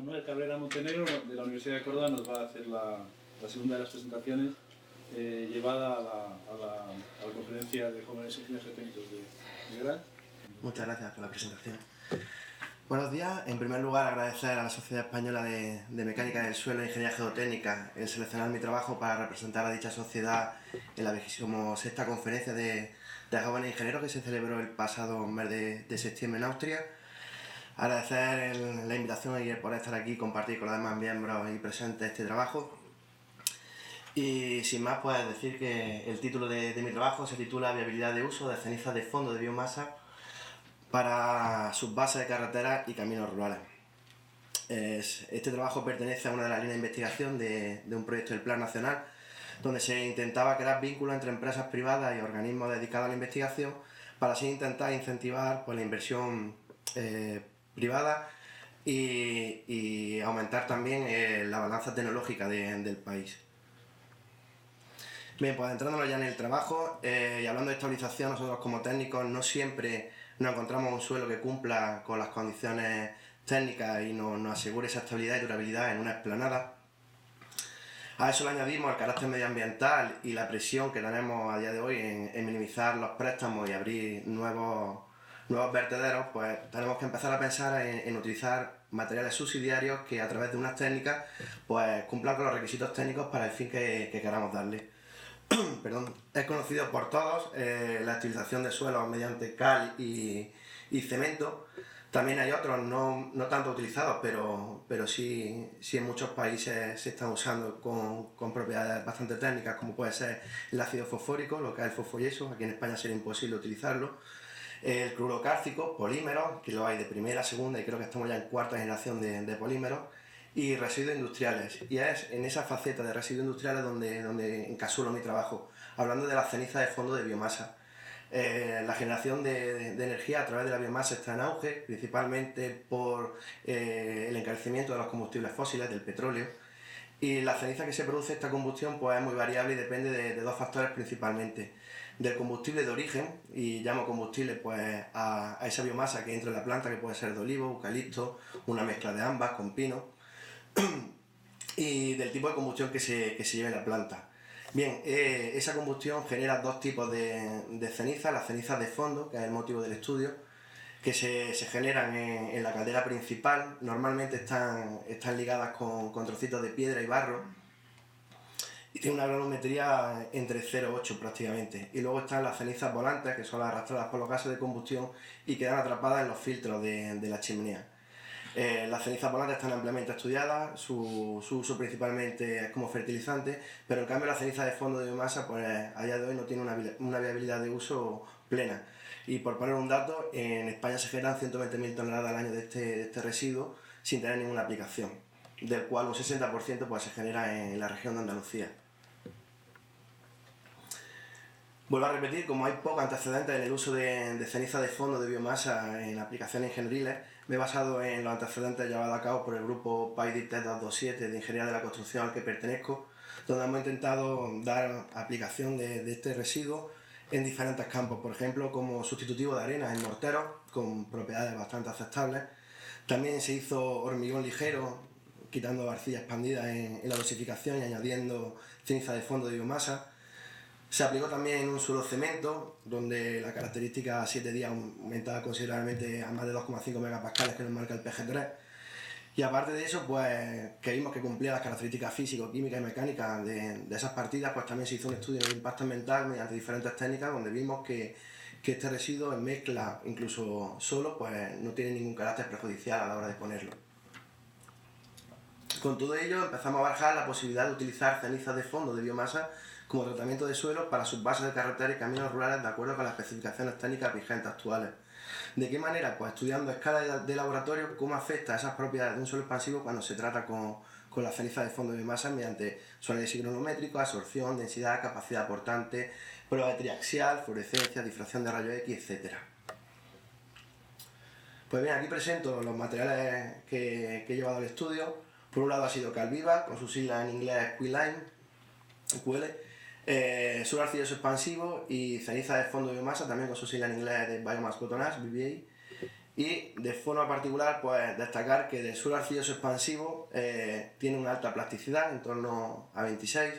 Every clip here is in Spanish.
Manuel Cabrera Montenegro, de la Universidad de Córdoba, nos va a hacer la segunda de las presentaciones llevada a la conferencia de jóvenes ingenieros geotécnicos de GRAD. Muchas gracias por la presentación. Buenos días. En primer lugar, agradecer a la Sociedad Española de Mecánica del Suelo e Ingeniería Geotécnica el seleccionar mi trabajo para representar a dicha sociedad en la 26ª conferencia de jóvenes ingenieros que se celebró el pasado mes de septiembre en Austria. Agradecer la invitación y el poder estar aquí y compartir con los demás miembros y presentes este trabajo. Y sin más, pues decir que el título de mi trabajo se titula Viabilidad de uso de cenizas de fondo de biomasa para sus bases de carreteras y caminos rurales. Este trabajo pertenece a una de las líneas de investigación de un proyecto del Plan Nacional, donde se intentaba crear vínculos entre empresas privadas y organismos dedicados a la investigación para así intentar incentivar pues, la inversión privada y aumentar también la balanza tecnológica del país. Bien, pues entrándonos ya en el trabajo y hablando de estabilización, nosotros como técnicos no siempre nos encontramos un suelo que cumpla con las condiciones técnicas y nos asegure esa estabilidad y durabilidad en una explanada. A eso le añadimos el carácter medioambiental y la presión que tenemos a día de hoy en minimizar los préstamos y abrir nuevos vertederos, pues tenemos que empezar a pensar en utilizar materiales subsidiarios que a través de unas técnicas pues cumplan con los requisitos técnicos para el fin que queramos darle. Perdón. Es conocido por todos la estabilización de suelos mediante cal y cemento. También hay otros no tanto utilizados, pero sí en muchos países se están usando con propiedades bastante técnicas, como puede ser el ácido fosfórico, lo que es el fosfoyeso. Aquí en España sería imposible utilizarlo. El cloruro cálcico, polímeros, que lo hay de primera, segunda y creo que estamos ya en cuarta generación de polímeros. Y residuos industriales, y es en esa faceta de residuos industriales donde encapsulo mi trabajo, hablando de las cenizas de fondo de biomasa. La generación de energía a través de la biomasa está en auge, principalmente por el encarecimiento de los combustibles fósiles, del petróleo, y la ceniza que se produce esta combustión pues, es muy variable y depende de dos factores principalmente. Del combustible de origen, y llamo combustible pues, a esa biomasa que entra en la planta, que puede ser de olivo, eucalipto, una mezcla de ambas con pino, y del tipo de combustión que se lleva en la planta. Bien, esa combustión genera dos tipos de cenizas, las cenizas de fondo, que es el motivo del estudio, que se generan en la caldera principal, normalmente están ligadas con trocitos de piedra y barro, y tienen una granulometría entre 0,8 prácticamente. Y luego están las cenizas volantes, que son las arrastradas por los gases de combustión y quedan atrapadas en los filtros de la chimenea. Las cenizas volantes están ampliamente estudiadas, su uso principalmente es como fertilizante, pero en cambio la ceniza de fondo de biomasa pues, a día de hoy no tiene una viabilidad de uso plena. Y por poner un dato, en España se generan 120.000 toneladas al año de este residuo sin tener ninguna aplicación, del cual un 60% pues, se genera en la región de Andalucía. Vuelvo a repetir, como hay pocos antecedentes en el uso de ceniza de fondo de biomasa en aplicaciones ingenieriles, me he basado en los antecedentes llevados a cabo por el grupo PAIDIT 227 de Ingeniería de la Construcción al que pertenezco, donde hemos intentado dar aplicación de este residuo en diferentes campos, por ejemplo, como sustitutivo de arena en morteros, con propiedades bastante aceptables. También se hizo hormigón ligero, quitando arcilla expandida en la dosificación y añadiendo ceniza de fondo de biomasa. Se aplicó también en un suelo cemento, donde la característica a 7 días aumentaba considerablemente a más de 2,5 megapascales que nos marca el PG3. Y aparte de eso, pues que vimos que cumplía las características físicas, químicas y mecánicas de esas partidas, pues también se hizo un estudio de impacto ambiental mediante diferentes técnicas, donde vimos que este residuo en mezcla, incluso solo, pues no tiene ningún carácter perjudicial a la hora de ponerlo. Con todo ello empezamos a barajar la posibilidad de utilizar cenizas de fondo de biomasa como tratamiento de suelo para sus bases de carretera y caminos rurales de acuerdo con las especificaciones técnicas vigentes actuales. ¿De qué manera? Pues estudiando a escala de laboratorio cómo afecta esas propiedades de un suelo expansivo cuando se trata con la ceniza de fondo de biomasa mediante su análisis granulométrico, absorción, densidad, capacidad aportante, prueba de triaxial, fluorescencia, difracción de rayos X, etc. Pues bien, aquí presento los materiales que he llevado al estudio. Por un lado ha sido cal viva, con sus siglas en inglés Quilline, suelo arcilloso expansivo y ceniza de fondo de biomasa, también con sus siglas en inglés de Biomass Cotton Ash, BBA. Y de forma particular, pues destacar que del suelo arcilloso expansivo tiene una alta plasticidad, en torno a 26.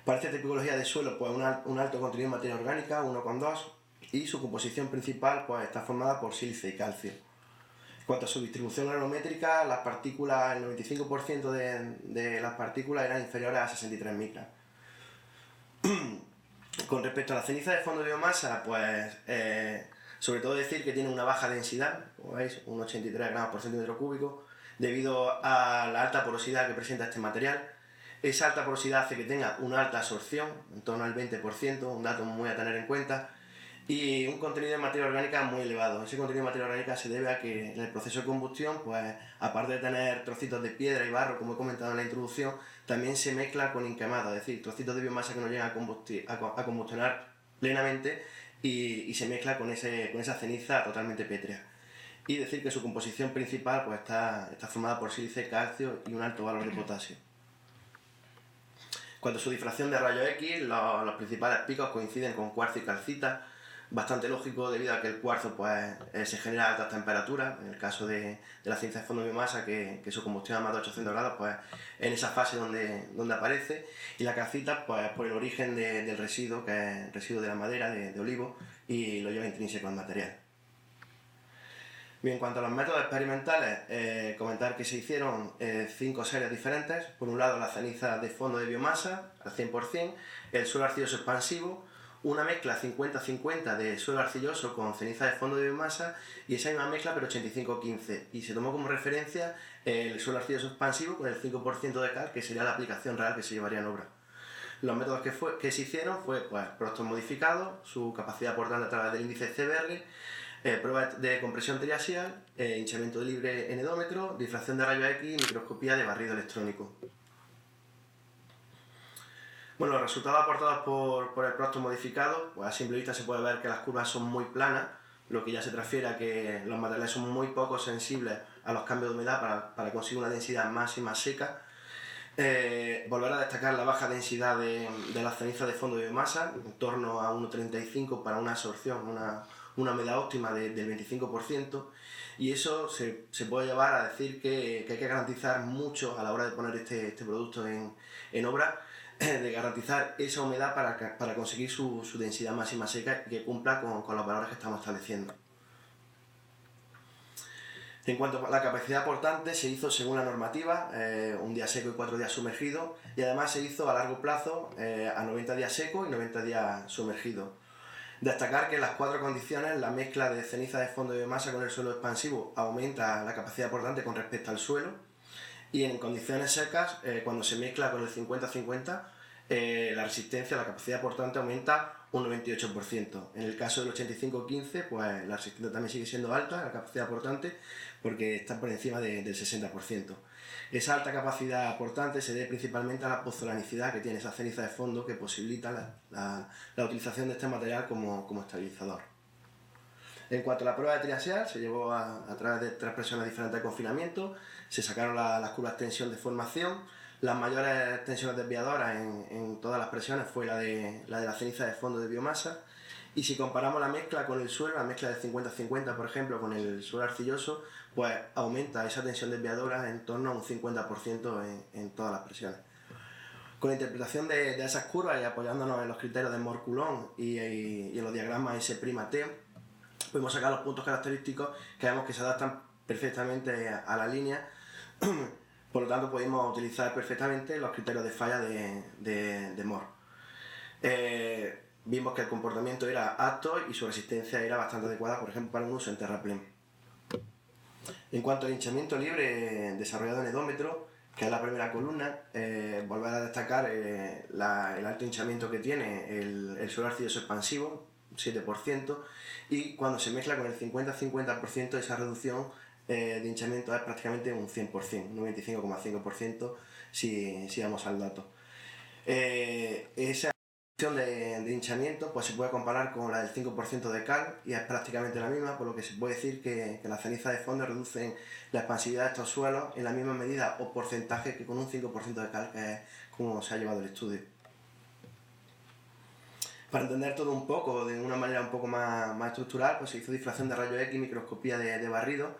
Para esta tipología de suelo, pues un alto contenido de materia orgánica, 1,2, y su composición principal pues está formada por sílice y calcio. En cuanto a su distribución granométrica, las partículas, el 95% de las partículas eran inferiores a 63 micras. Con respecto a la ceniza de fondo de biomasa, pues sobre todo decir que tiene una baja densidad, como veis, un 83 gramos por centímetro cúbico, debido a la alta porosidad que presenta este material. Esa alta porosidad hace que tenga una alta absorción, en torno al 20%, un dato muy a tener en cuenta, y un contenido de materia orgánica muy elevado. Ese contenido de materia orgánica se debe a que en el proceso de combustión, pues aparte de tener trocitos de piedra y barro, como he comentado en la introducción, también se mezcla con inquemado, es decir, trocitos de biomasa que no llegan a combustionar plenamente y se mezcla con esa ceniza totalmente pétrea. Y decir que su composición principal pues está formada por sílice, calcio y un alto valor de potasio. Cuando su difracción de rayos X, los principales picos coinciden con cuarzo y calcita, bastante lógico debido a que el cuarzo pues, se genera a altas temperaturas, en el caso de la ceniza de fondo de biomasa, que su combustión a más de 800 grados, pues en esa fase donde aparece, y la calcita pues por el origen del residuo, que es el residuo de la madera, de olivo, y lo lleva intrínseco al material. Bien, en cuanto a los métodos experimentales, comentar que se hicieron 5 series diferentes. Por un lado, la ceniza de fondo de biomasa al 100%, el suelo arcilloso expansivo, una mezcla 50-50 de suelo arcilloso con ceniza de fondo de biomasa y esa misma mezcla pero 85-15. Y se tomó como referencia el suelo arcilloso expansivo con el 5% de cal, que sería la aplicación real que se llevaría en obra. Los métodos que se hicieron fue pues, productos modificados, su capacidad aportante a través del índice CBR, pruebas de compresión triaxial, hinchamiento libre en edómetro, difracción de rayos X y microscopía de barrido electrónico. Bueno, los resultados aportados por el producto modificado, pues a simple vista se puede ver que las curvas son muy planas, lo que ya se transfiere a que los materiales son muy poco sensibles a los cambios de humedad para conseguir una densidad máxima seca. Volver a destacar la baja densidad de la ceniza de fondo de biomasa, en torno a 1,35 para una absorción, una humedad óptima del 25%, y eso se puede llevar a decir que hay que garantizar mucho a la hora de poner este producto en obra, de garantizar esa humedad para conseguir su densidad máxima seca y que cumpla con los valores que estamos estableciendo. En cuanto a la capacidad aportante, se hizo según la normativa, un día seco y 4 días sumergido, y además se hizo a largo plazo, a 90 días seco y 90 días sumergido. Destacar que en las 4 condiciones la mezcla de ceniza de fondo de biomasa con el suelo expansivo aumenta la capacidad aportante con respecto al suelo, y en condiciones secas, cuando se mezcla con el 50-50, la resistencia, la capacidad aportante aumenta un 98%. En el caso del 85-15, pues la resistencia también sigue siendo alta, la capacidad aportante, porque está por encima del 60%. Esa alta capacidad aportante se debe principalmente a la pozolanicidad que tiene esa ceniza de fondo, que posibilita la utilización de este material como estabilizador. En cuanto a la prueba de triaxial, se llevó a través de 3 presiones diferentes de confinamiento, se sacaron las curvas de tensión de formación. Las mayores tensiones desviadoras en todas las presiones fue la de la ceniza de fondo de biomasa, y si comparamos la mezcla con el suelo, la mezcla de 50-50 por ejemplo con el suelo arcilloso, pues aumenta esa tensión desviadora en torno a un 50% en todas las presiones. Con la interpretación de esas curvas y apoyándonos en los criterios de Mohr-Coulomb y en los diagramas S'-T, podemos sacar los puntos característicos que vemos que se adaptan perfectamente a la línea. Por lo tanto, podemos utilizar perfectamente los criterios de falla de Mohr. Vimos que el comportamiento era apto y su resistencia era bastante adecuada, por ejemplo, para un uso en terraplén. En cuanto al hinchamiento libre desarrollado en edómetro, que es la primera columna, volver a destacar el alto hinchamiento que tiene el suelo arcilloso expansivo, 7%, y cuando se mezcla con el 50-50% esa reducción de hinchamiento es prácticamente un 100%, un 95,5% si vamos al dato. Esa reducción de hinchamiento pues se puede comparar con la del 5% de cal y es prácticamente la misma, por lo que se puede decir que las cenizas de fondo reducen la expansividad de estos suelos en la misma medida o porcentaje que con un 5% de cal, que es como se ha llevado el estudio. Para entender todo un poco, de una manera un poco más estructural, pues se hizo difracción de rayos X, microscopía de barrido.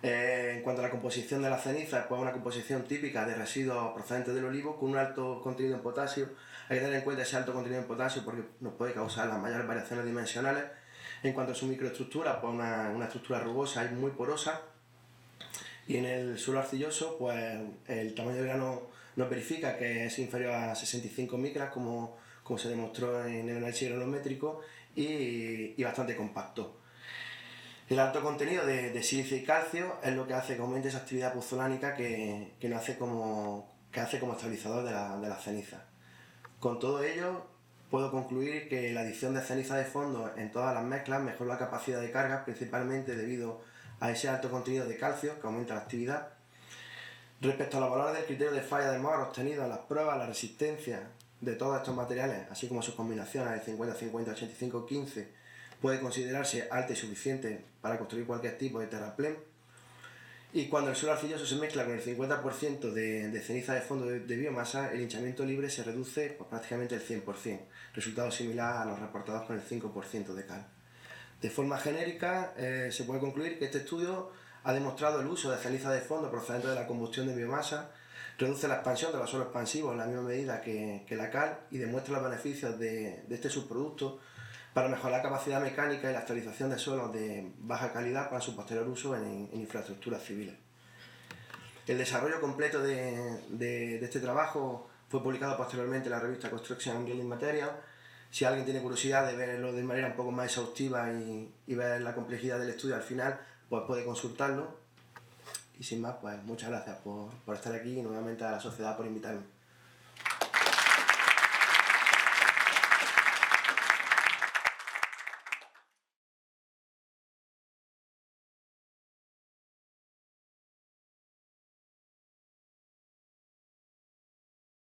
En cuanto a la composición de la ceniza, pues una composición típica de residuos procedentes del olivo con un alto contenido en potasio. Hay que tener en cuenta ese alto contenido en potasio porque nos puede causar las mayores variaciones dimensionales. En cuanto a su microestructura, pues una estructura rugosa y muy porosa. Y en el suelo arcilloso, pues el tamaño del grano nos verifica que es inferior a 65 micras, como se demostró en el análisis granométrico, y bastante compacto. El alto contenido de silicio y calcio es lo que hace que aumente esa actividad puzolánica que hace como estabilizador de la ceniza. Con todo ello, puedo concluir que la adición de ceniza de fondo en todas las mezclas mejora la capacidad de carga, principalmente debido a ese alto contenido de calcio que aumenta la actividad. Respecto a los valores del criterio de falla de Moore obtenido en las pruebas, la resistencia de todos estos materiales, así como sus combinaciones de 50-50, 85-15, puede considerarse alta y suficiente para construir cualquier tipo de terraplén. Y cuando el suelo arcilloso se mezcla con el 50% de ceniza de fondo de biomasa, el hinchamiento libre se reduce pues, prácticamente el 100%, resultado similar a los reportados con el 5% de cal. De forma genérica, se puede concluir que este estudio ha demostrado el uso de ceniza de fondo procedente de la combustión de biomasa, reduce la expansión de los suelos expansivos en la misma medida que la cal y demuestra los beneficios de este subproducto para mejorar la capacidad mecánica y la estabilización de suelos de baja calidad para su posterior uso en infraestructuras civiles. El desarrollo completo de este trabajo fue publicado posteriormente en la revista Construction and Building Materials. Si alguien tiene curiosidad de verlo de manera un poco más exhaustiva y ver la complejidad del estudio al final, pues puede consultarlo. Y sin más, pues muchas gracias por estar aquí y nuevamente a la sociedad por invitarme.